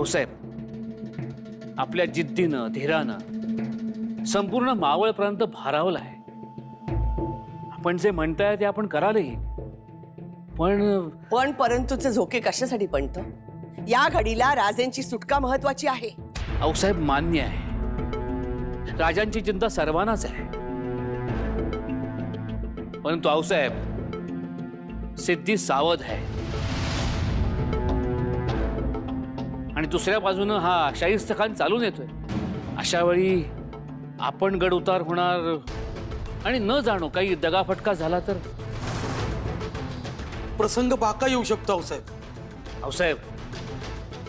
आऊसाहेब, आपल्या जिद्दीनं धीरानं संपूर्ण मावळ प्रांत भारावलाय. आपण जे म्हणताय ते आपण करालही, पण परंतुचे झोके कशासाठी पणत? या घडीला राजेंची सुटका महत्वाची आहे. आऊसाहेब, मान्य आहे, राजांची चिंता सर्वांनाच आहे. परंतु आऊसाहेब, सिद्धी सावध आहे आणि दुसऱ्या बाजूनं हा शाहिस्त खान चालून येतोय. अशा वेळी आपण गड उतार होणार आणि न जाणो काही दगाफटका झाला तर प्रसंग बाका येऊ शकतो. आऊसाहेब,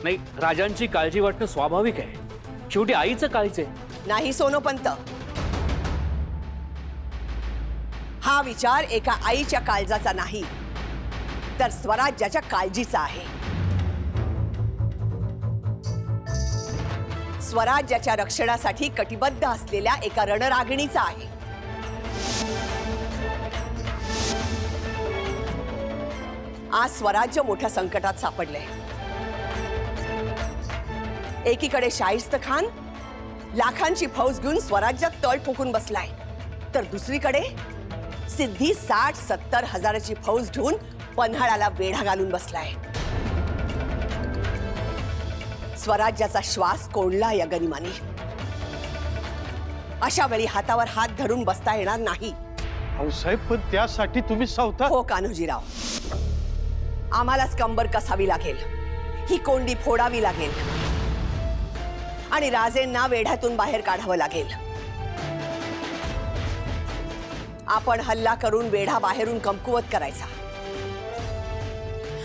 नाही, राजांची काळजी वाटणं स्वाभाविक आहे. शेवटी आईचं काळीच आहे. नाही सोनोपंत, हा विचार एका आईच्या काळजाचा नाही, तर स्वराज्याच्या काळजीचा आहे. स्वराज्याच्या रक्षणासाठी कटिबद्ध असलेल्या एका रणरागिणीचा आहे. आज स्वराज्य मोठ्या संकटात सापडले. एकीकडे शाहिस्त खान लाखांची फौज घेऊन स्वराज्यात तळ ठोकून बसलाय, तर दुसरीकडे सिद्धी 60-70 हजाराची फौज घेऊन पन्हाळ्याला वेढा घालून बसलाय. स्वराज्याचा श्वास कोंडला या गनिमाने. अशा वेळी हातावर हात धरून बसता येणार नाही. साहेब, पण त्यासाठी तुम्ही सावधान. हो कान्होजीराव, आम्हालाच कंबर कसावी लागेल, ही कोंडी फोडावी लागेल आणि राजेंना वेढ्यातून बाहेर काढावं लागेल. आपण हल्ला करून वेढा बाहेरून कमकुवत करायचा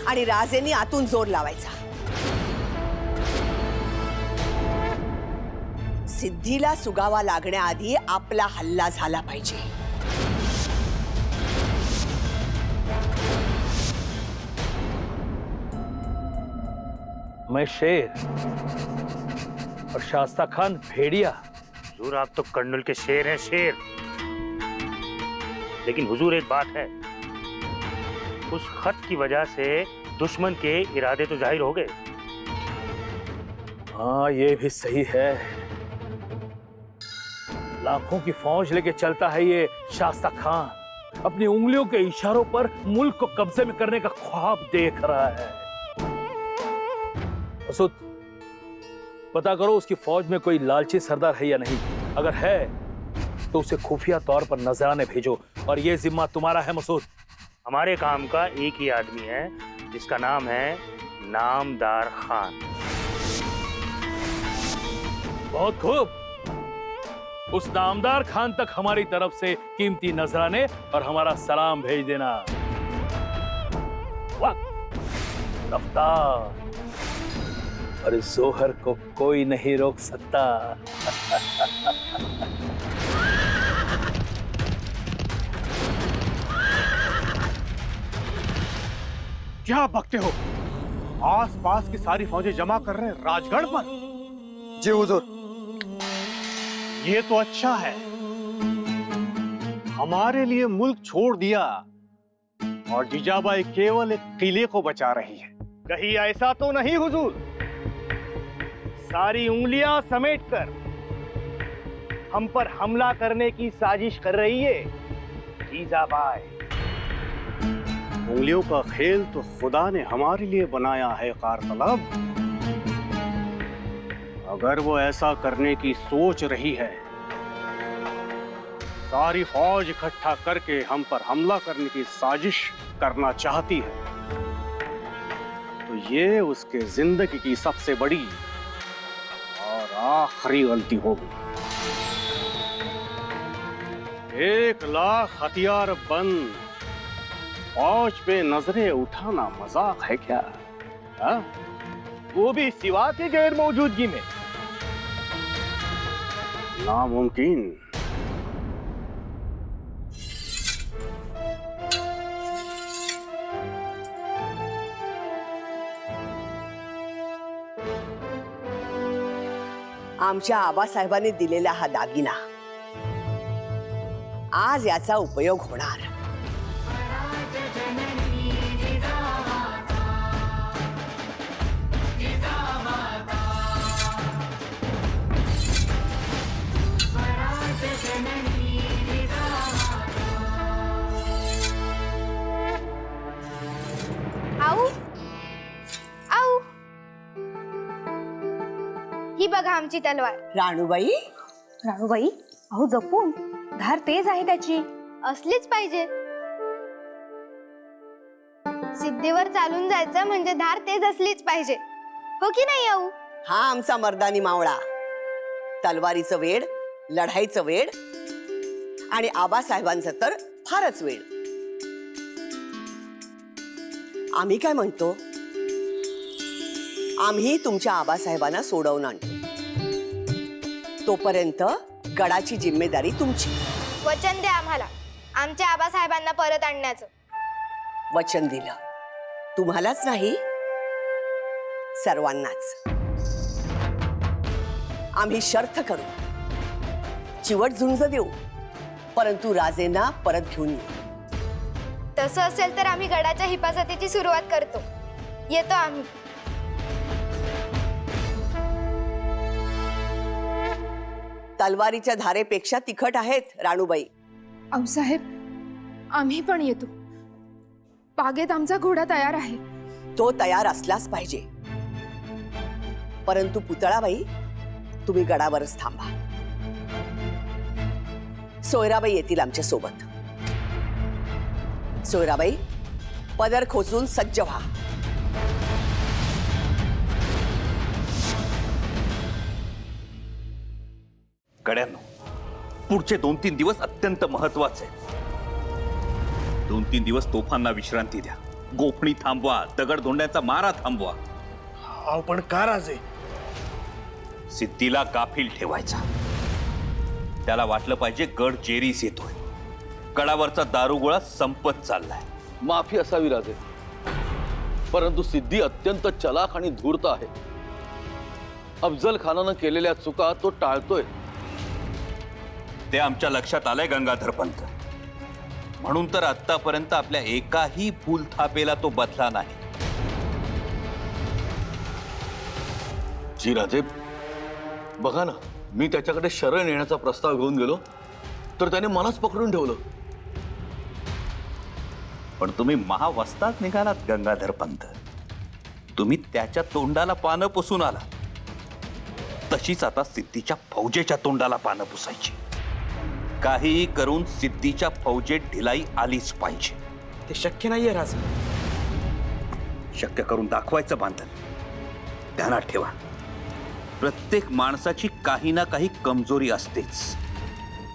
आणि राजेंनी आतून जोर लावायचा. सिद्धीला सुगावा लागण्याआधी आपला हल्ला झाला पाहिजे. मैं शेर और शास्ता खान भेड़िया। हुजूर, आप तो कर्नल के शेर हैं, शेर। लेकिन हुजूर, एक बात है, उस खत की वजह से दुश्मन के इरादे तो जाहिर हो गए। हाँ, ये भी सही है। लाखों की फौज लेके चलता है ये शास्ता खान, अपनी उंगलियों के इशारों पर मुल्क को कब्जे में करने का ख्वाब देख रहा है। मसूद, पता करो उसकी फौज में कोई लालची सरदार है या नहीं। अगर है तो उसे खुफिया तौर पर नजराने भेजो, और ये जिम्मा तुम्हारा है मसूद। हमारे काम का एक ही आदमी है, जिसका नाम है नामदार खान। बहुत खूब, उस नामदार खान तक हमारी तरफ से कीमती नजराने और हमारा सलाम भेज देना। वक्त, रफ्तार और जोहर को कोई नहीं रोक सकता। क्या बकते हो? आसपास की सारी फौजें जमा कर रहे हैं राजगढ़ पर। जी हुजूर। ये तो अच्छा है, हमारे लिए मुल्क छोड़ दिया और जीजाबाई केवल एक किले को बचा रही है। कहीं ऐसा तो नहीं हुजूर, सारी उंगलियां समेटकर हम पर हमला करने की साजिश कर रही है जीजाबाई। उंगलियों का खेल तो खुदा ने हमारे लिए बनाया है कारतलब। अगर वो ऐसा करने की सोच रही है, सारी फौज इकट्ठा करके हम पर हमला करने की साजिश करना चाहती है, तो ये उसके जिंदगी की सबसे बड़ी और आखिरी गलती होगी। 1 लाख हथियार बंद फौज पे नजरें उठाना मजाक है क्या? हा? वो भी सिवा की गैर मौजूदगी में? नामुमकिन। आमच्या आबासाहेबांनी दिलेला हा दागिना आज याचा उपयोग होणार। बघा आमची तलवार. राणूबाई, राणूबाई, अहो जपून, धार तेज आहे त्याची. असलीच पाहिजे. सिद्धीवर चालून जायचं म्हणजे धार तेज असलीच पाहिजे, हो की नाही आऊ? हा आमचा मर्दानी मावळा. तलवारीचं वेड, लढाईचं वेड आणि आबासाहेबांचं तर फारच वेड. आम्ही काय म्हणतो, आम्ही तुमच्या आबासाहेबांना सोडवून आणतो. तोपर्यंत गडाची जिम्मेदारी तुमची. वचन द्या आम्हाला आमच्या आबासाहेबांना परत आणण्याचं. वचन दिलं. तुम्हालाच नाही, सर्वांनाच. आम्ही शर्थ करू, चिवट झुंज देऊ, परंतु राजेंना परत घेऊन येऊ. तसं असेल तर आम्ही गडाच्या हिफाजतीची सुरुवात करतो. येतो आम्ही. तलवारीच्या धारेपेक्षा तिखट आहेत राणूबाई. आऊसाहेब, आम्ही पण येतो. बागेत आमचा घोडा तयार आहे. तो तयार असलाच पाहिजे. परंतु पुतळाबाई, तुम्ही गडावरच थांबा. सोयराबाई येतील आमच्या सोबत. सोयराबाई, पदर खोचून सज्ज व्हा. गड्यांनो, पुढचे 2-3 दिवस अत्यंत महत्वाचे आहेत. 2-3 दिवस तोफांना विश्रांती द्या. गोफणी थांबवा, दगडधोंड्याचा मारा थांबवा. अहो पण का राजे? सिद्धीला गाफील ठेवायचा. त्याला वाटलं पाहिजे गड जेरीस येतोय, गडावरचा दारुगोळा संपत चाललाय. माफी असावी राजे, परंतु सिद्धी अत्यंत चलाख आणि धूर्त आहे. अफजल खानानं केलेल्या चुका तो टाळतोय. ते आमच्या लक्षात आलंय गंगाधर पंत. म्हणून तर आतापर्यंत आपल्या एकाही फुलथापेला तो बदला नाही. जी राजे, बघा ना, मी त्याच्याकडे शरण येण्याचा प्रस्ताव घेऊन गेलो तर त्याने मलाच पकडून ठेवलं. पण तुम्ही महावस्तात निघालात गंगाधर पंत. तुम्ही त्याच्या तोंडाला पानं पुसून आला. तशीच आता सिद्धीच्या फौजेच्या तोंडाला पानं पुसायची. काहीही करून सिद्धीच्या फौजेत ढिलाई आलीच पाहिजे. ते शक्य नाहीये राजे. शक्य करून दाखवायचं बांधल. ध्यानात ठेवा, प्रत्येक माणसाची काही ना काही कमजोरी असतेच.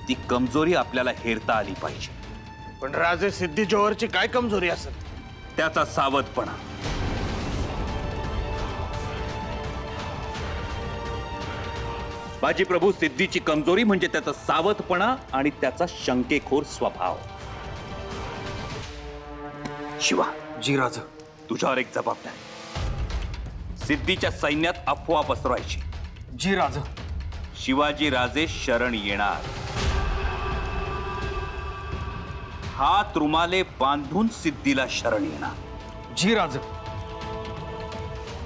ती कमजोरी आपल्याला हेरता आली पाहिजे. पण राजे, सिद्धी जोहरची काय कमजोरी असेल? त्याचा सावधपणा. बाजी प्रभू, सिद्धीची कमजोरी म्हणजे त्याचा सावधपणा आणि त्याचा शंकेखोर स्वभाव. शिवा, जी राजा. तुझ्यावर एक जबाबदारी. सिद्धीच्या सैन्यात अफवा पसरवायची. जी राजा. शिवाजी राजे शरण येणार. हात रुमाले बांधून सिद्धीला शरण येणार. जी राजा.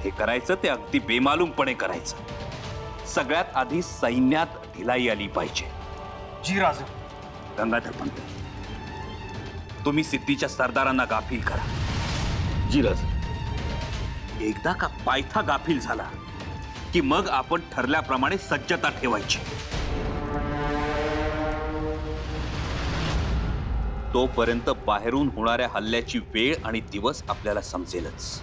हे करायचं ते अगदी बेमालूमपणे करायचं. सगळ्यात आधी सैन्यात ढिलाई आली पाहिजे. जी राजा. गंगाधर पंत, तुम्ही सिद्धीच्या सरदारांना गाफील करा. जी राजे. एकदा का पायथा गाफील झाला की मग आपण ठरल्याप्रमाणे सज्जता ठेवायची. तोपर्यंत बाहेरून होणाऱ्या हल्ल्याची वेळ आणि दिवस आपल्याला समजेलच.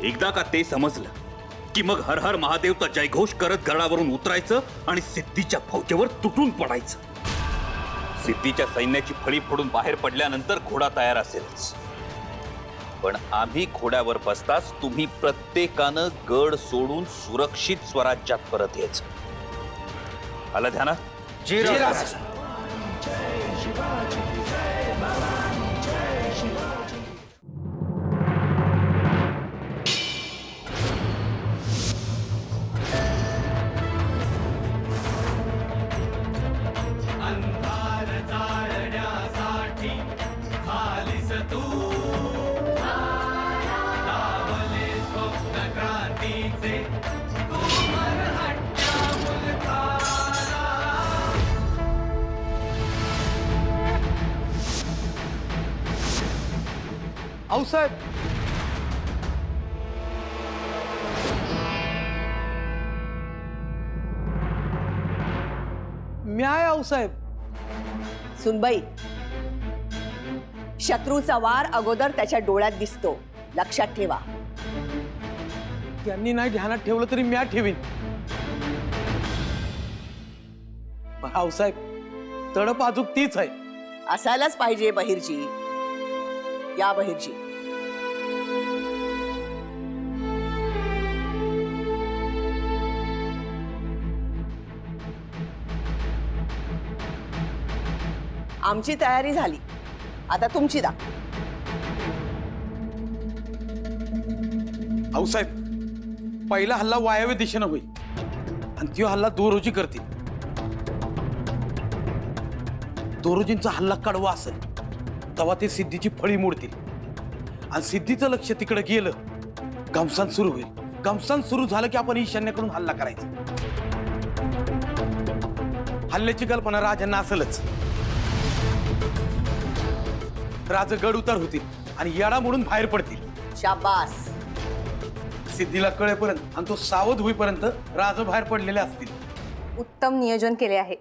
एकदा का ते समजलं की मग हर हर महादेवचा जयघोष करत गडावरून उतरायचं आणि सिद्धीच्या फौजेवर तुटून पडायचं. सिद्धीच्या सैन्याची फळी फोडून बाहेर पडल्यानंतर घोडा तयार असेलच. पण आम्ही घोड्यावर बसताच तुम्ही प्रत्येकानं गड सोडून सुरक्षित स्वराज्यात परत यायचं. आलं ध्यानात? जी राजा. आऊसाहेब, मी आहे आऊसाहेब. सुनबाई, शत्रूचा वार अगोदर त्याच्या डोळ्यात दिसतो, लक्षात ठेवा. त्यांनी नाही ध्यानात ठेवलं तरी म्या ठेवीन. पण आऊसाहेब, तडप अजूक तीच आहे. असायलाच पाहिजे बहिर्जी. या बहिर्जी. आमची तयारी झाली, आता तुमची दा. आऊसाहेब, पहिला हल्ला वायव्य दिशेनं होईल आणि तो हल्ला दोरोजी करतील. दोरोजींचा हल्ला कडवा असेल तेव्हा ते सिद्धीची फळी मोडतील आणि सिद्धीचं लक्ष तिकडे गेलं, गमसान सुरू होईल. गमसान सुरू झालं की आपण ईशान्येकडून हल्ला करायचा. हल्ल्याची कल्पना राजांना असेलच. राज गड उतार होतील आणि येडा मोडून बाहेर पडतील. शाबास. सिद्धीला कळेपर्यंत आणि तो सावध होईपर्यंत राज बाहेर पडलेले असतील. उत्तम नियोजन केले आहे.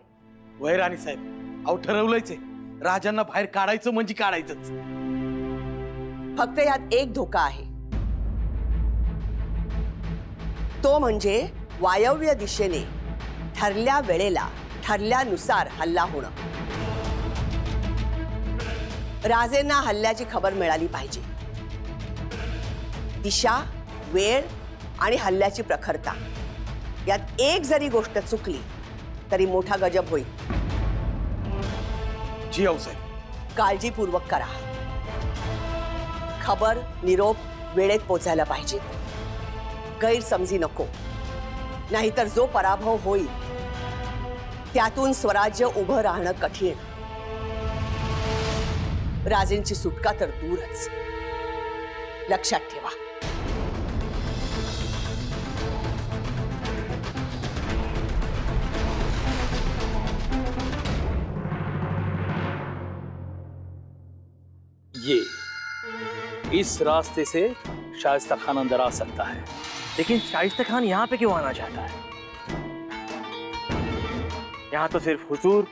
वय राणी साहेब, अहो ठरवलंयच आहे, राजांना बाहेर काढायचं म्हणजे काढायचंच. फक्त यात एक धोका आहे, तो म्हणजे वायव्य दिशेने ठरल्या वेळेला ठरल्यानुसार हल्ला होणं. राजेंना हल्ल्याची खबर मिळाली पाहिजे. दिशा, वेळ आणि हल्ल्याची प्रखरता यात एक जरी गोष्ट चुकली तरी मोठा गजब होईल. जी आऊसाहेब. काळजीपूर्वक करा. खबर, निरोप वेळेत पोचायला पाहिजे. गैरसमजी नको, नाहीतर जो पराभव होईल त्यातून स्वराज्य उभं राहणं कठीण. राजेंची सुटका तर दूरच. लक्षात ठेवा. ये इस रास्ते से शाइस्ता खान अंदर आ सकता है. लेकिन शाइस्ता खान यहाँ पे क्यों आना चाहता है? यहाँ तो सिर्फ हुजूर,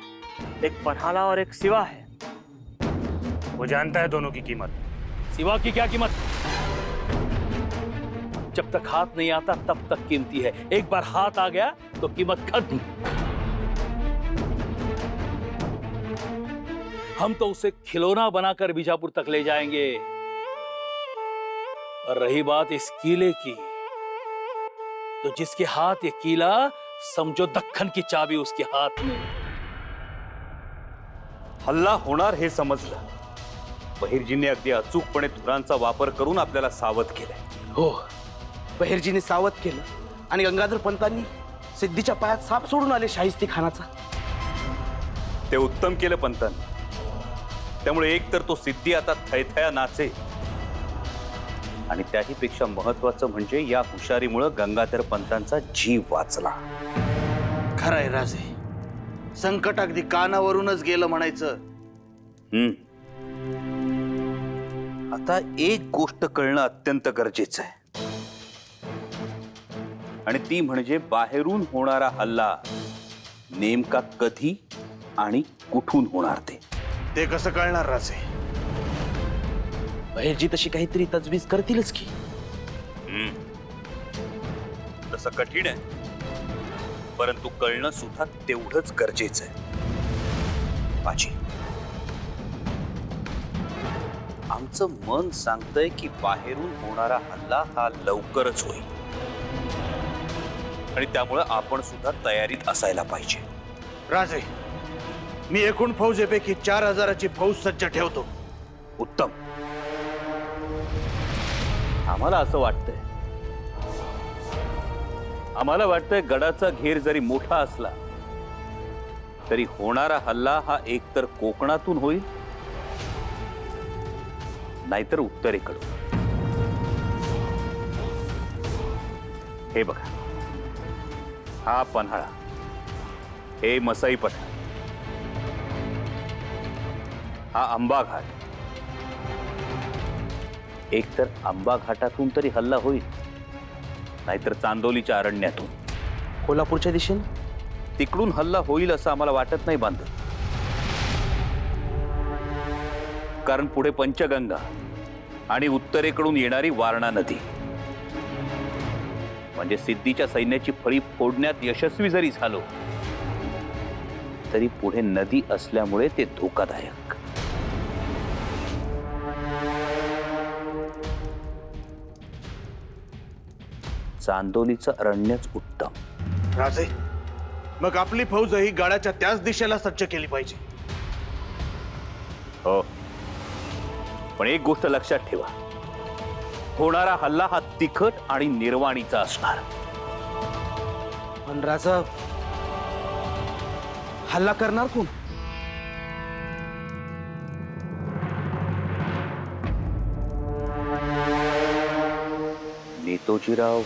एक पन्हाला और एक सिवा है. वो जानता है दोनों की कीमत. सिवा की क्या कीमत? जब तक हाथ नहीं आता तब तक कीमती है. एक बार हाथ आ गया तो कीमत खत्म. हम तो उसे खिलौना बनाकर बीजापुर तक ले जाएंगे. और रही बात इस किले की, तो जिसके हाथ ये किला, समझो दक्खन की चाबी उसके हाथ में. हल्ला होणार हे समजलं. बहिर्जींनी अगदी अचूकपणे धुरांचा वापर करून आपल्याला सावध केलंय. हो, बहिर्जीने सावध केलं आणि गंगाधर पंतांनी सिद्धीच्या पायात साप सोडून आले शाहिस्ती खानाचा. ते उत्तम केलं पंतांनी. त्यामुळे एक तर तो सिद्धी आता थैथया नाचे, आणि त्याही पेक्षा महत्वाचं म्हणजे या हुशारीमुळे गंगाधर पंतांचा जीव वाचला. खरंय राजे, संकट अगदी कानावरूनच गेलं म्हणायचं. आता एक गोष्ट कळणं अत्यंत गरजेचं आहे, आणि ती म्हणजे बाहेरून होणारा हल्ला नेमका कधी आणि कुठून होणार ते कसं कळणार राजे? बहिर्जी तशी काहीतरी तजवीज करतीलच की. तसं कठीण आहे, परंतु कळणं सुद्धा तेवढंच गरजेचं आहे. बाजी, आमचं मन सांगतंय की बाहेरून होणारा हल्ला हा लवकरच होईल, आणि त्यामुळे आपण सुद्धा तयारीत असायला पाहिजे. राजे, मी एकूण फौजेपैकी 4000ची फौज सज्ज ठेवतो. उत्तम. आम्हाला असं वाटतंय गडाचा घेर जरी मोठा असला तरी होणारा हल्ला हा एकतर कोकणातून होईल, नाहीतर उत्तरेकडून. हे बघा, हा पन्हाळा, हे मसाई पठार, हा आंबा घाट. एकतर आंबा घाटातून तरी हल्ला होईल, नाहीतर चांदोलीच्या अरण्यातून. कोल्हापूरच्या दिशेने तिकडून हल्ला होईल असं आम्हाला वाटत नाही बांधव. कारण पुढे पंचगंगा आणि उत्तरेकडून येणारी वारणा नदी, म्हणजे सिद्धीच्या सैन्याची फळी फोडण्यात यशस्वी जरी झालो तरी पुढे नदी असल्यामुळे ते धोकादायक. चांदोलीचं अरण्यच उत्तम. राजे, मग आपली फौज ही गडाच्या त्याच दिशेला सज्ज केली पाहिजे. हो, पण एक गोष्ट लक्षात ठेवा, होणारा हल्ला हा तिखट आणि निर्वाणीचा असणार. पण राजा, हल्ला करणार कोण? नेतोजीराव,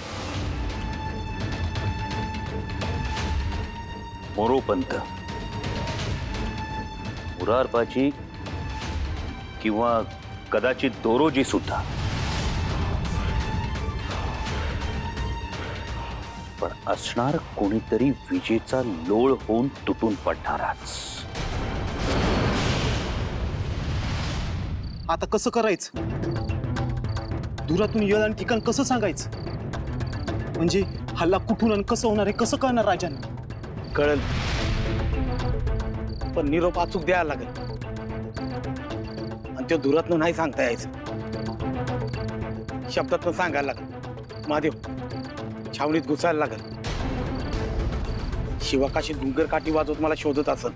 मोरोपंत, मुरारबाजी किंवा कदाचित दोरोजी सुद्धा. पण असणार कोणीतरी विजेचा लोळ होऊन तुटून पडणाराच. आता कसं करायचं? दुरातून येळ आणि ठिकाण कसं सांगायचं? म्हणजे हल्ला कुठून आणि कसं होणार हे कसं कळणार राजांना? कळल, पण निरोप अचूक द्यायला लागेल. आणि त्या दुरातनं नाही सांगता यायचं, शब्दातनं सांगायला लागेल. महादेव, छावणीत घुसायला लागेल. शिवाकाशी डुंगर काठी वाजवत मला शोधत असेल,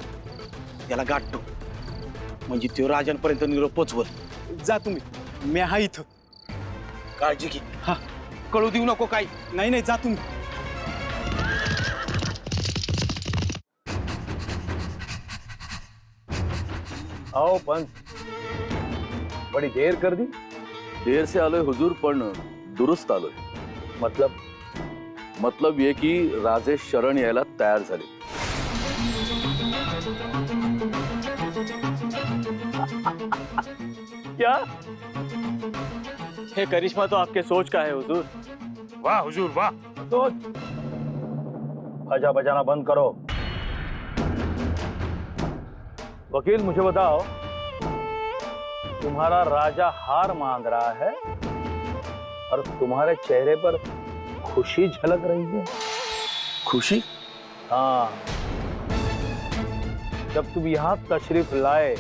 त्याला गाठतो, म्हणजे तो राजांपर्यंत निरोप पोचवल. जा तुम्ही, मी हा इथं. काळजी घे. हा, कळू देऊ नको काही. नाही नाही, जा तुम्ही. आओ पंत, बड़ी देर कर दी. देर से आलोय हुजूर, पण दुरुस्त आलोय. मतलब ये की राजे शरण यायला तयार झाले. क्या? ये करिश्मा तो आपके सोच का है हुजूर. वाह हुजूर वाह. सोच. बाजा बजाना बंद करो. वकील, मुझे बताओ, तुम्हारा राजा हार मान रहा है और तुम्हारे चेहरे पर खुशी झलक रही है. खुशी? हाँ, जब तुम यहाँ तशरीफ लाए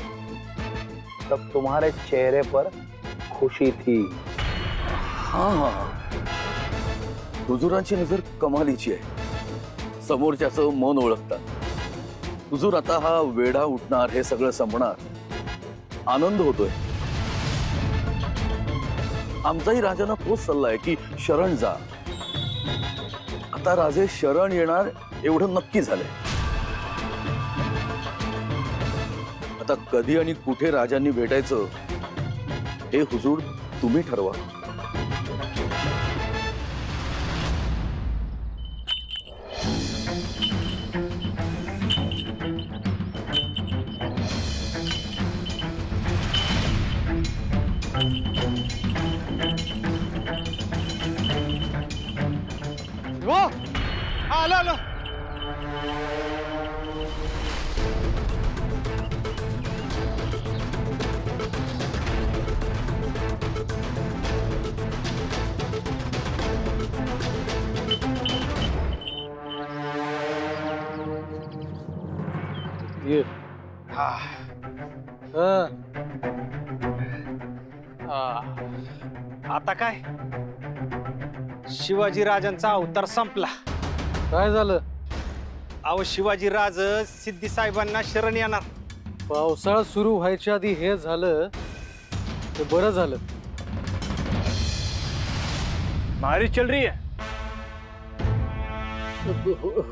तब तुम्हारे चेहरे पर खुशी थी. हाँ, हुजूरांची नजर कमालीची आहे. समोरच्याचं मन ओळखतात. हुजूर, आता हा वेढा उठणार, हे सगळं संपणार, आनंद होतोय. आमचाही राजांना तोच सल्ला आहे की शरण जा. आता राजे शरण येणार एवढं नक्की झालंय. आता कधी आणि कुठे राजांनी भेटायचं हे हुजूर तुम्ही ठरवा. आलो आलो. ये आता काय? शिवाजी राजांचा अवतार संपला. काय झालं? अहो, शिवाजी राज सिद्धी साहेबांना शरण येणार. पावसाळा सुरू व्हायच्या आधी हे झालं ते बरं झालं. मारी चल रही है.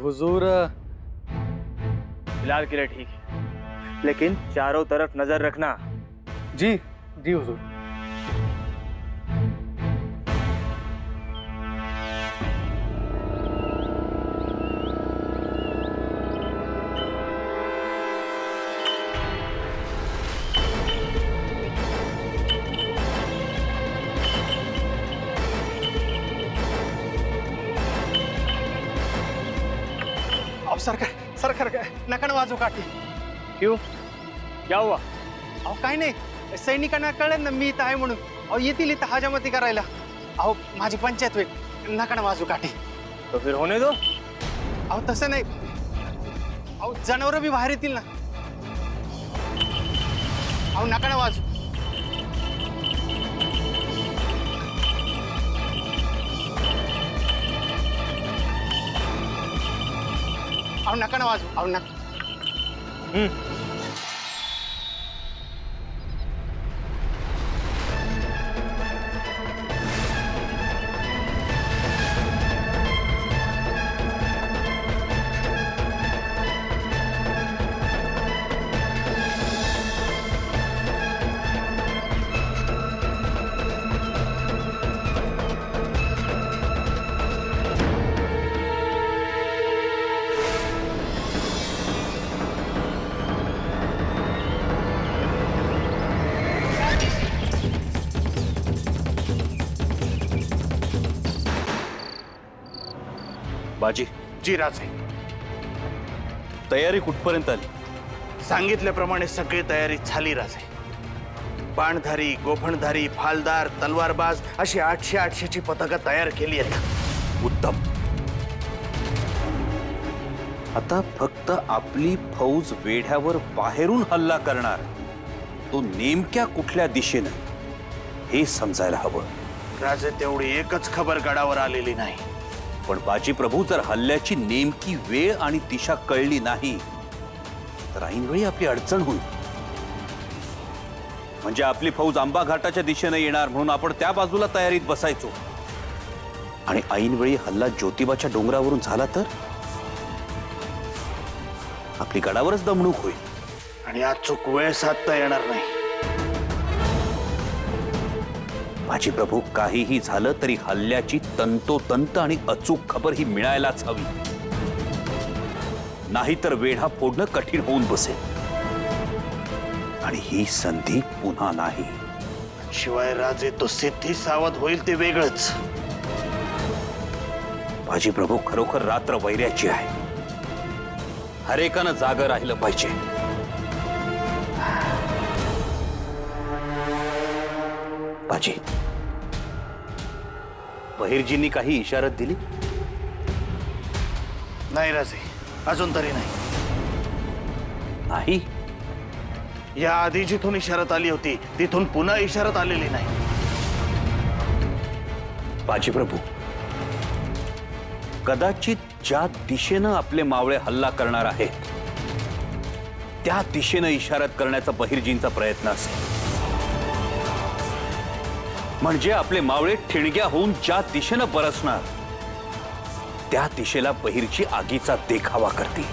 हुजूर, फिलहाल के लिए ठीक है, लेकिन चारों तरफ नजर रखना. जी जी हुजूर. सरकार सर नका ना वाजू काठी. क्यों क्या हुआ? अहो काय नाही, सैनिकांना कळलं ना मी इथं आहे म्हणून. अहो येतील इथं हजामती करायला. अहो माझी पंचायत होईल, नका ना वाजू काठी. तो फिर होने दो. अहो तसं नाही, अहो जनावर बी बाहेर येतील ना. अहो नका ना वाजू. अहो नका ना वाजू. अहो नका. बाजी, जी राजे, तयारी कुठपर्यंत आली? सांगितल्याप्रमाणे सगळी तयारी झाली राजे. बाणधारी, गोफणधारी, फालदार, तलवारबाज अशी 800ची पथकं तयार केली आहेत. उत्तम. आता फक्त आपली फौज वेढ्यावर बाहेरून हल्ला करणार, तो नेमक्या कुठल्या दिशेनं हे समजायला हवं. राजे तेवढी एकच खबर गडावर आलेली नाही. पण बाजी प्रभू, जर हल्ल्याची नेमकी वेळ आणि दिशा कळली नाही तर ऐनवेळी आपली अडचण होईल. म्हणजे आपली फौज आंबा घाटाच्या दिशेने येणार म्हणून आपण त्या बाजूला तयारीत बसायचो, आणि ऐनवेळी हल्ला ज्योतिबाच्या डोंगरावरून झाला तर आपली गडावरच दमणूक होईल. आणि अचूक वेळ साधता येणार नाही. बाजी प्रभू, काहीही झालं तरी हल्ल्याची तंतोतंत आणि अचूक खबर ही मिळायलाच हवी, नाहीतर वेढा फोडणं कठीण होऊन बसेल, आणि ही संधी पुन्हा नाही. शिवाय राजे, तो सिद्धी सावध होईल ते वेगळंच. बाजी प्रभू, खरोखर रात्र वैऱ्याची आहे. हरेकानं जागं राहिलं पाहिजे. बाजी, बहिर्जींनी काही इशारत दिली? नाही राजे, अजून तरी नाही. नाही? या आधी जिथून इशारत आली होती तिथून पुन्हा इशारत आलेली नाही. बाजी प्रभू, कदाचित ज्या दिशेनं आपले मावळे हल्ला करणार आहेत त्या दिशेनं इशारत करण्याचा बहिर्जींचा प्रयत्न असेल. म्हणजे आपले मावळे ठिणग्या होऊन ज्या दिशेनं बरसणार त्या दिशेला बहिर्जी आगीचा देखावा करतील.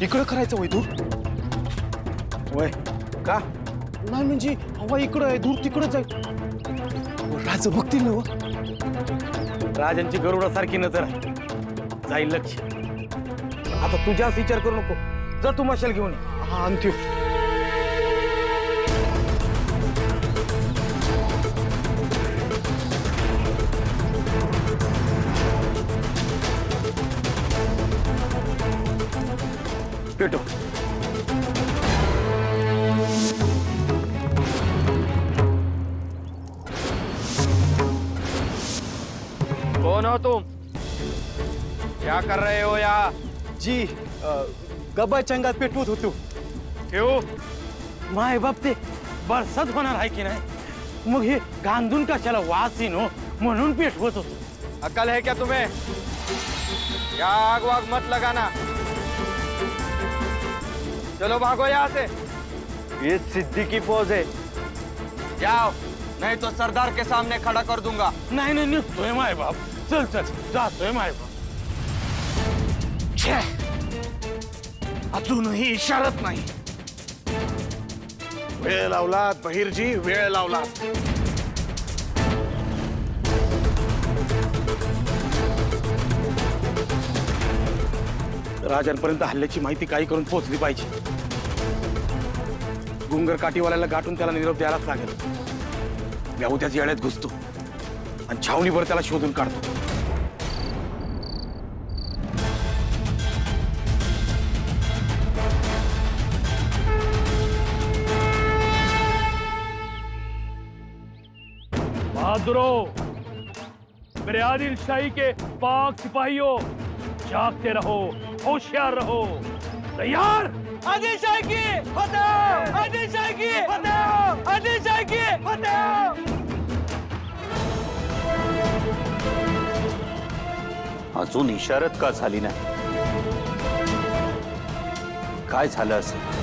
इकडं करायचं वय दूर? वय का नाही, म्हणजे हवा इकडं आहे, दूर तिकडं जाईल. राज बघतील ना. राजांची गरुडासारखी नजर आहे, जाईल लक्ष. आता तुझ्याच विचार करू नको, जा तू मशाल घेऊन ये. हा आणतो. पेटो. कौन हो तुम? क्या कर रहे हो यहाँ? जी गब्बा चंगात पेटवत होतो. क्यों? माय बाप, ते बरसात होणार आहे की नाही, मग हे गांधून कशाला वास येईन हो, म्हणून पेटवत होतो. अकल है क्या तुम्हें? क्या आग वाग मत लगाना. चलो भागो यहाँ से. ये सिद्धि की पोज है. जाओ, नहीं तो सरदार के सामने खड़ा कर दूंगा. नाही नाही, निघतोय माय बाप. चल चल, जातोय माय बाप. छे, अजूनही इशारत नाही. वेळ लावलात बहिर्जी, वेळ लावलात. राजांपर्यंत हल्ल्याची माहिती काही करून पोहोचली पाहिजे. गुंगर काठीवाल्याला गाठून त्याला निरोप द्यायलाच लागेल. मी उद्याच येळ्यात घुसतो. आणि छावणीवर त्याला शोधून काढतो. बहादुरों, मेरे आदिल शाही के पाक सिपाहियों, जागते रहो, होशियार रहो. तैयार? आदिल शाह की फतेह! आदिल शाह की फतेह! आदिल शाह की फतेह! अजून इशारत का झाली नाही? काय झालं असेल?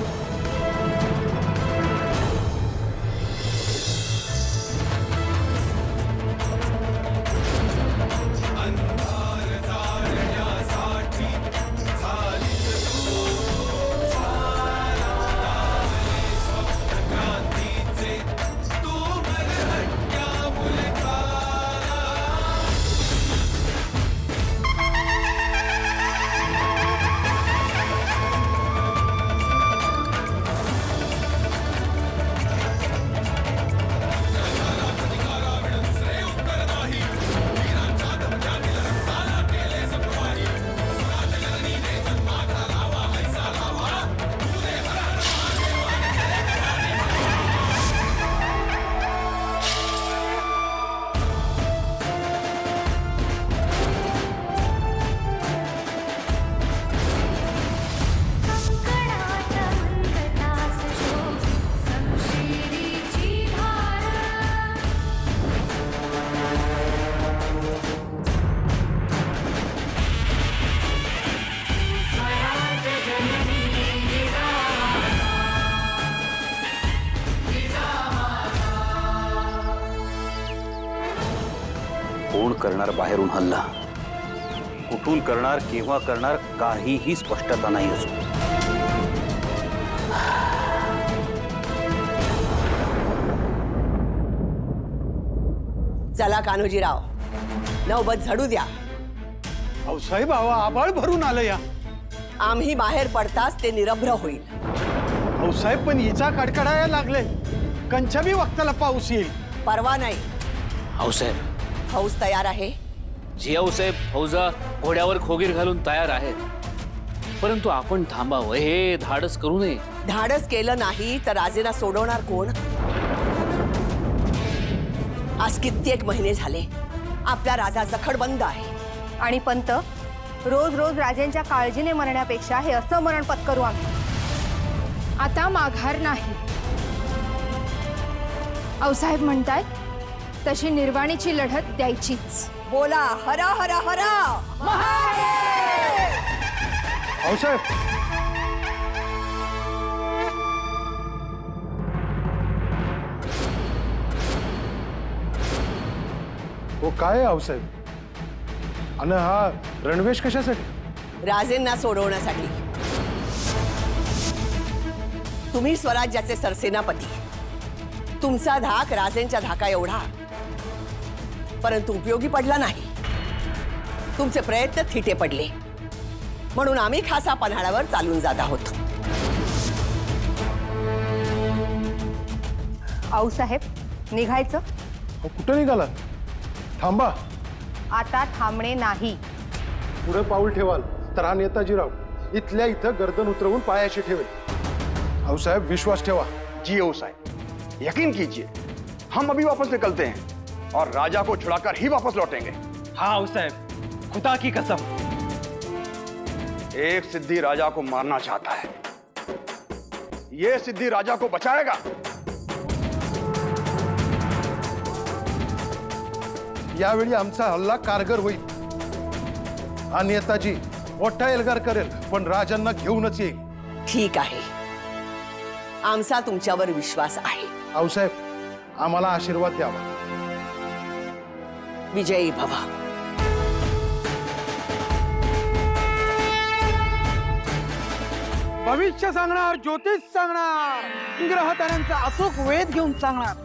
कोण करणार बाहेरून हल्ला? कुठून करणार, केव्हा करणार, काहीही स्पष्टता नाही अजून. चला कान्होजीराव, नौबत झडू द्या. अहो साहेब, आबाळ भरून आलं या. आम्ही बाहेर पडताच ते निरभ्र होईल. अहो साहेब, पण हिचा कडकडायला लागले. कंच्या बी वक्ताला पाऊस येईल. परवा नाही. आऊसाहेब, फौज तयार आहे. जियाऊसाहेब फौजा घोड्यावर खोगीर घालून तयार आहेत, परंतु आपण थांबावं, हे धाडस करू नये. धाडस केलं नाही तर राजेंना सोडवणार कोण? आज कित्येक महिने झाले आपला राजा जखडबंद आहे. आणि पंत, रोज रोज राजांच्या काळजीने मरण्यापेक्षा हे असं मरण पत्करू आम्ही. आता माघार नाही. आऊसाहेब म्हणतायत तशी निर्वाणीची लढत द्यायचीच. बोला हरा हरा हरा महादेव! अहो साहेब, हो काय आहे साहेब? आणि हा रणवेश कशासाठी? राजेंना सोडवण्यासाठी. तुम्ही स्वराज्याचे सरसेनापती. तुमचा धाक राजेंच्या धाका एवढा, परंतु उपयोगी पडला नाही. तुमचे प्रयत्न थिटे पडले, म्हणून आम्ही खासा पन्हाळ्यावर चालून जात आहोत. आऊसाहेब, निघायचं? कुठं निघाला? थांबा. आता थांबणे नाही. पुढे पाऊल ठेवाल तर हा नेताजीराव इथल्या इथं गर्दन उतरवून पायाशी ठेवेल. अहो साहेब, विश्वास ठेवा. जी ओ साहब, यकीन कीजिए, हम अभी वापस निकलते हैं और राजा को छुड़ाकर ही वापस लौटेंगे. हाँ साहब, खुदा की कसम. एक सिद्धि राजा को मारना चाहता है, ये सिद्धि राजा को बचाएगा. यावेळी आमचा हल्ला कारगर होईल. हा नेताजी मोठा एल्गार करेल, पण राजांना घेऊनच येईल. ठीक आहे, आमचा तुमच्यावर विश्वास आहे. आऊसाहेब, आम्हाला आशीर्वाद द्यावा. विजयी भवा. भविष्य सांगणार, ज्योतिष सांगणार, ग्रहताऱ्यांचा अचूक वेध घेऊन सांगणार.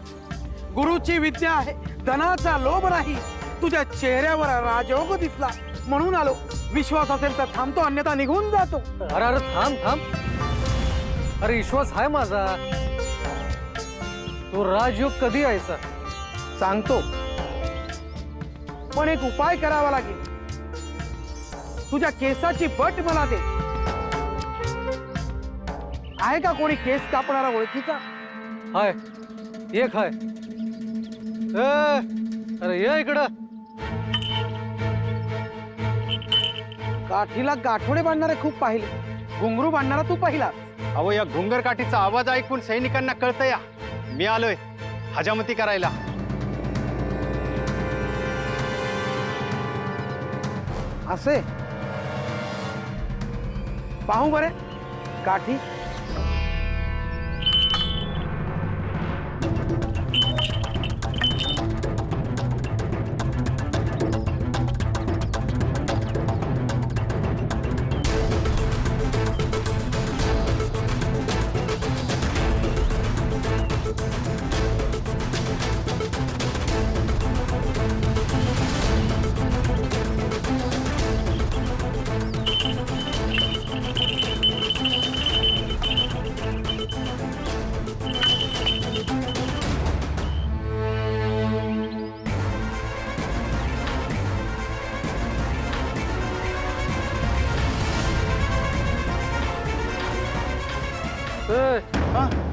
गुरुची विद्या आहे, धनाचा लोभ नाही. तुझ्या चेहऱ्यावर राजयोग दिसला म्हणून आलो. विश्वास असेल तर थांबतो, अन्यथा निघून जातो. अरे अरे थांब थांब. अरे विश्वास आहे माझा. तो राजयोग कधी यायचा सांगतो. पण एक उपाय करावा लागेल. तुझ्या केसाची बट मला दे. आहे का कोणी केस कापणारा ओळखीचा? हाय एक हाय. अरे ये इकडं. काठीला गाठोडे बांधणारे खूप पाहिले, घुंगरू बांधणारा तू पाहिला. अहो या घुंगर काठीचा आवाज ऐकून सैनिकांना कळतं या मी आलोय हजामती करायला. असे पाहू बरे काठी.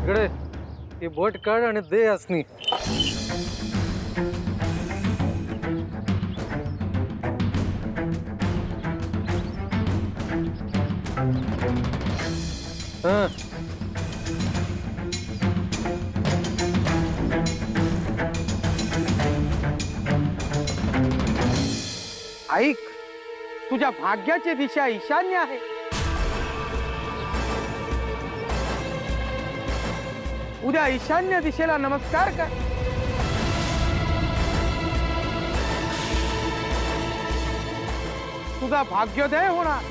इकडे ती बोट काढ आणि दे असनी. ऐक, तुझ्या भाग्याची दिशा ईशान्य आहे. उद्या ईशान्य दिशेला नमस्कार कर. तुझा भाग्योदय होणार,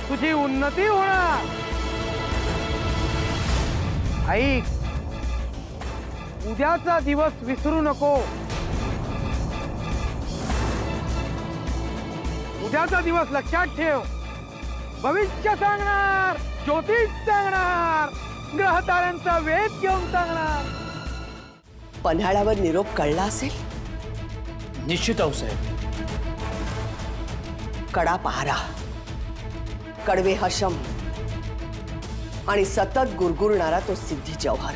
तुझी उन्नती होणार. ऐक, उद्याचा दिवस विसरू नको. उद्याचा दिवस लक्षात ठेव. भविष्य सांगणार, ज्योतिष सांगणार, ग्रह ताऱ्यांचा वेध घेऊन सांगणार. पन्हाळ्यावर निरोप कळला असेल. निश्चित आऊसाहेब. कडा पहारा, कडवे हशम आणि सतत गुरगुरणारा तो सिद्धी जौहर.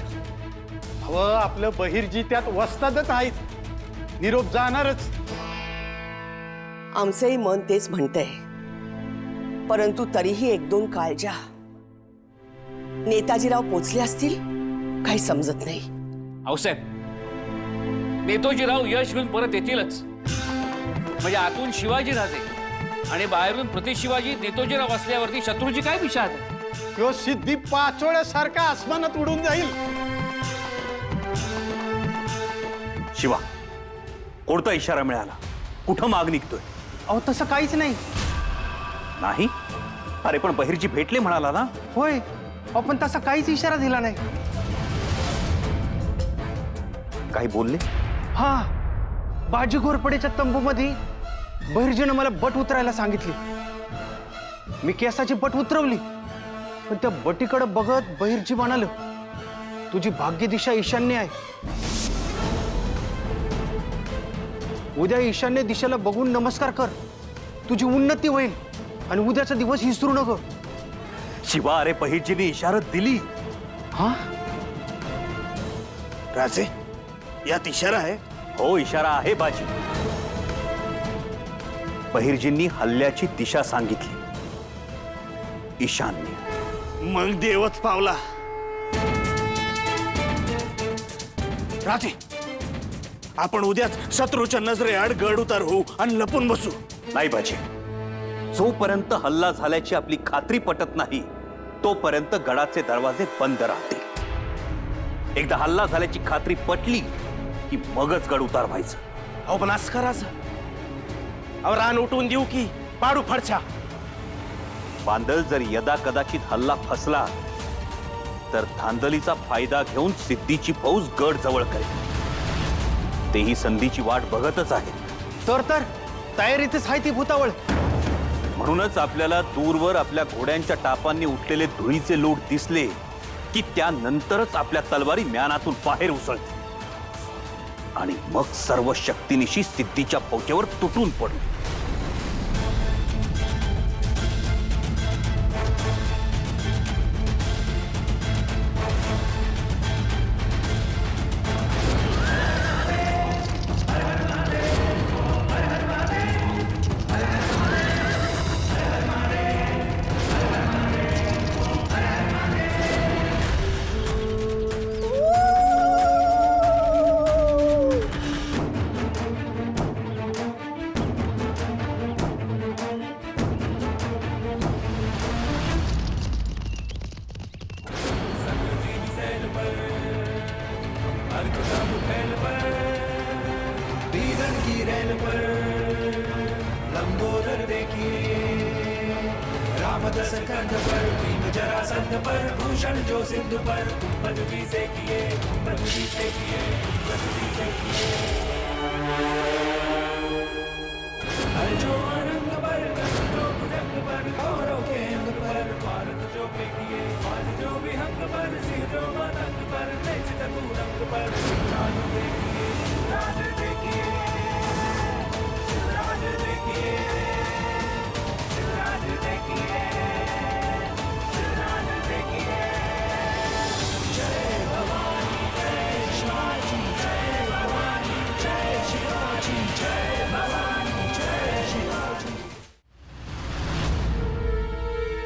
अहो आपलं बहिर्जी त्यात वस्तादच आहेत, निरोप जाणारच. आमचंही मन तेच म्हणतंय, परंतु तरीही एक दोन काळजा. नेताजीराव पोचले असतील, काही समजत नाही. आऊसाहेब, नेताजीराव यश घेऊन परत येतीलच. म्हणजे आतून शिवाजी राहते आणि बाहेरून प्रतिशिवाजी नेताजीराव असल्यावरती शत्रूची काय विषाद आहे. तो सिद्धी पाचोळ्यासारखा आसमानात उडून जाईल. शिवा, कोणता इशारा मिळाला? कुठं माग निघतोय? अहो तसं काहीच नाही. नाही? अरे पण बहिर्जी भेटले म्हणाला ना? होय, आपण तसा काहीच इशारा दिला नाही. काही बोलले? हा, बाजी घोरपडेच्या तंबूमध्ये बहिर्जीनं मला बट उतरायला सांगितली. मी केसाची बट उतरवली, पण त्या बटीकडे बघत बहिर्जी म्हणाल, तुझी भाग्य दिशा ईशान्य आहे. उद्या ईशान्य दिशेला बघून नमस्कार कर, तुझी उन्नती होईल आणि उद्याचा दिवस विसरू नको. शिवा, अरे बहिर्जीने इशारत दिली. हा राजे, यात इशारा आहे? हो, इशारा आहे बाजी. बहिर्जींनी हल्ल्याची दिशा सांगितली, ईशान्य. मग देवच पावला. राजे, आपण उद्याच शत्रूच्या नजरेआड गड उतार होऊ आणि लपून बसू. नाही बाजी, जोपर्यंत हल्ला झाल्याची आपली खात्री पटत नाही तोपर्यंत गडाचे दरवाजे बंद राहतील. एकदा हल्ला झाल्याची खात्री पटली की मगच गड उतार व्हायचं. अहो पण असं करायचं? अहो रान उठवून देऊ की पाडू फडछा? बांदल जर यदा कदाचित हल्ला फसला तर धांदलीचा फायदा घेऊन सिद्धीची फौज गड जवळ करेल. तेही संधीची वाट बघतच आहे. तर तयारीतच आहे ती भूतावळ. म्हणूनच आपल्याला दूरवर आपल्या घोड्यांच्या टापांनी उठलेले धुळीचे लोट दिसले की त्यानंतरच आपल्या तलवारी म्यानातून बाहेर उसळते. आणि मग सर्व शक्तीनिशी सिद्धीच्या फौजेवर तुटून पडू.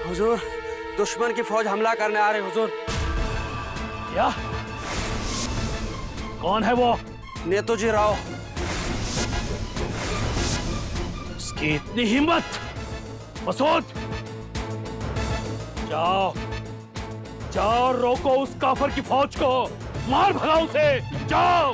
हुजूर, दुश्मन की फौज हमला करने आ रही हुजूर. क्या? कौन है वो? नेतोजी राव. उसकी इतनी हिम्मत? मसूद, जाओ जाओ, रोको उस काफर की फौज को, मार भगाओ उसे, जाओ.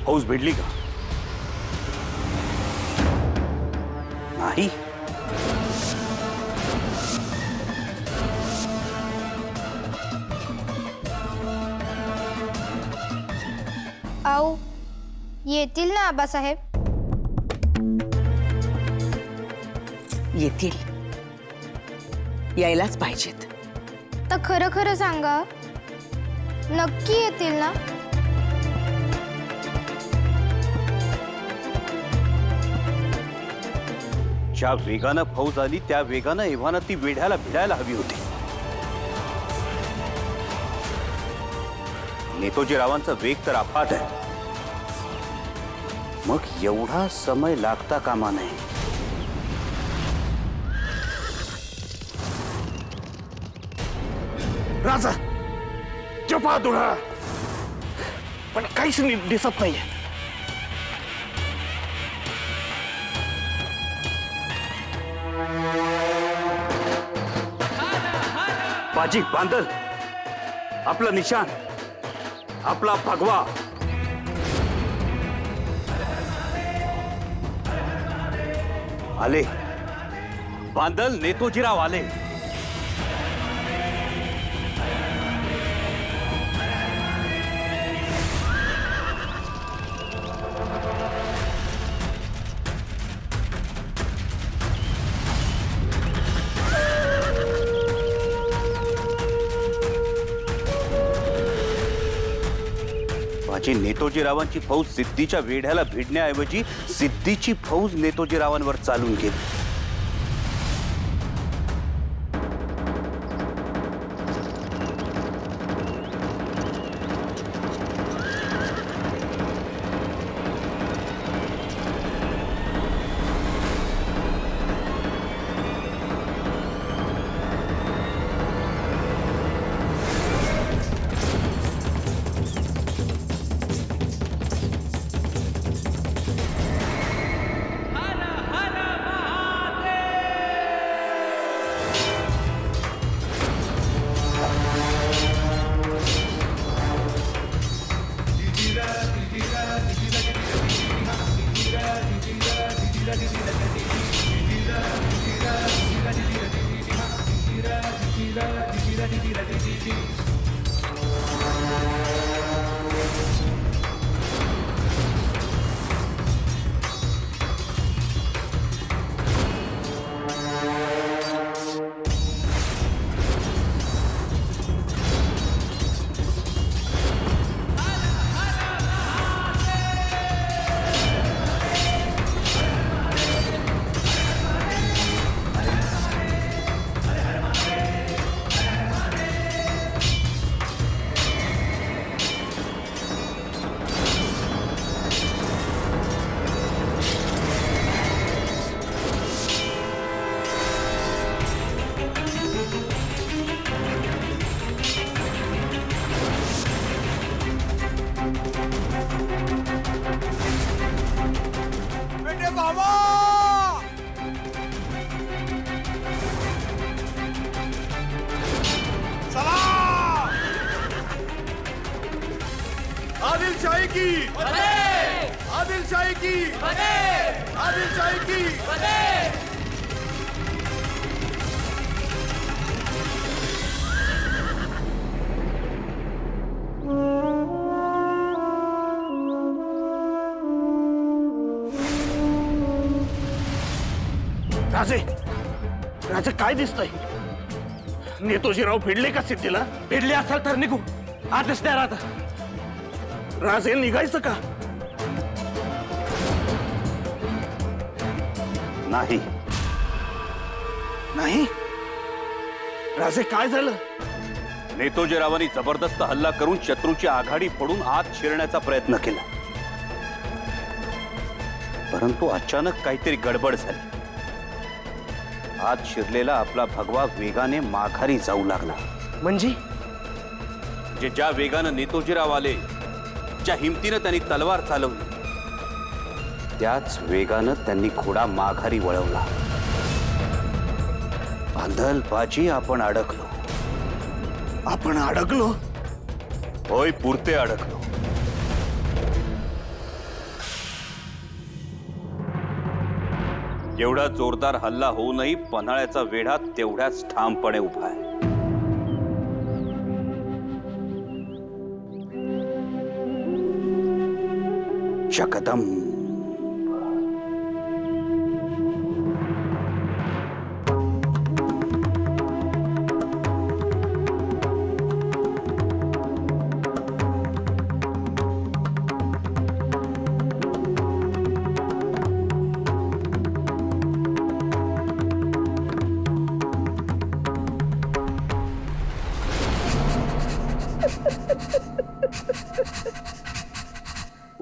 फौज भिडली का? नाही. आऊ येतील ना आबासाहेब? येतील, यायलाच पाहिजेत. तर खरं खरं सांगा, नक्की येतील ना? ज्या वेगानं फौज आली त्या वेगानं एव्हाना ती वेढ्याला भिडायला हवी होती. नेतोजी रावांचा वेग तर अफाट आहे, मग एवढा समय लागता कामा नये. राजा जपा तुला, पण काहीच दिसत नाहीये. बाजी बांदल, आपलं निशाण, आपला भगवा. आले बांदल, नेतोजीराव आले. बाजी, नेतोजीरावांची फौज सिद्धीच्या वेढ्याला भिडण्याऐवजी सिद्धीची फौज नेतोजीरावांवर चालून गेली. आदिलशाही की आदिलशाही की आदिलशाही की राजे राजे काय दिसतंय नेतोजीराव भिडले का सिद्धीला भिडले असाल तर निघू आदेश द्या राजा राजे निघायचं का नाही नाही राजे काय झालं नेतोजीरावांनी जबरदस्त हल्ला करून शत्रूची आघाडी फोडून आत शिरण्याचा प्रयत्न केला, परंतु अचानक काहीतरी गडबड झाली. आत शिरलेला आपला भगवा वेगाने माघारी जाऊ लागला. म्हणजे ज्या वेगानं नेतोजीराव आले, ज्या हिमतीनं त्यांनी तलवार चालवली, त्याच वेगानं त्यांनी घोडा माघारी वळवला. आंधळबाजी आपण अडकलो. आपण अडकलो होय, पुरते अडकलो. एवढा जोरदार हल्ला होऊनही पन्हाळ्याचा वेढा तेवढ्याच ठामपणे उभा आहे. शकदम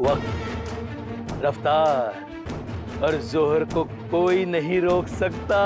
वक्त, रफ्तार और जोहर को कोई नहीं रोक सकता.